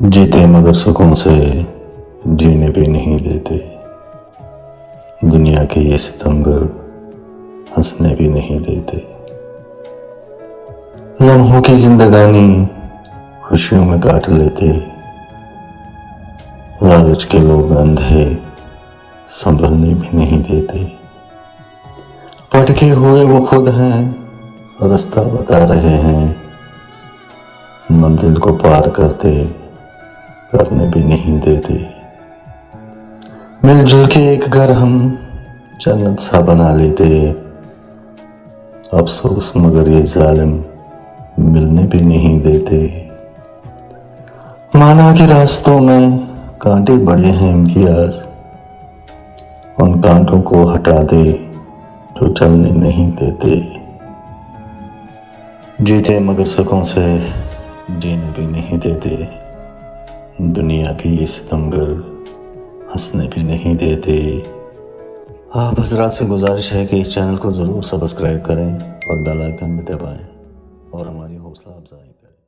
जीते मगर सुकून से जीने भी नहीं देते। दुनिया के ये सितमगर हंसने भी नहीं देते। लम्हों की जिंदगानी खुशियों में काट लेते। लालच के लोग अंधे संभलने भी नहीं देते। भटके हुए वो खुद हैं, रास्ता बता रहे हैं। मंजिल को पार करने भी नहीं देते। मिलजुल के एक घर हम जन्नत सा बना लेते। अफसोस मगर ये जालिम मिलने भी नहीं देते। माना कि रास्तों में कांटे बड़े हैं इम्तियाज, उन कांटों को हटा दे जो चलने नहीं देते। जीते मगर सुकून से जीने भी नहीं देते। दुनिया के ये सितमगर हंसने भी नहीं देते। आप हजरात से गुजारिश है कि इस चैनल को ज़रूर सब्सक्राइब करें और बेल आइकन भी दबाएं और हमारी हौसला अफजाई करें।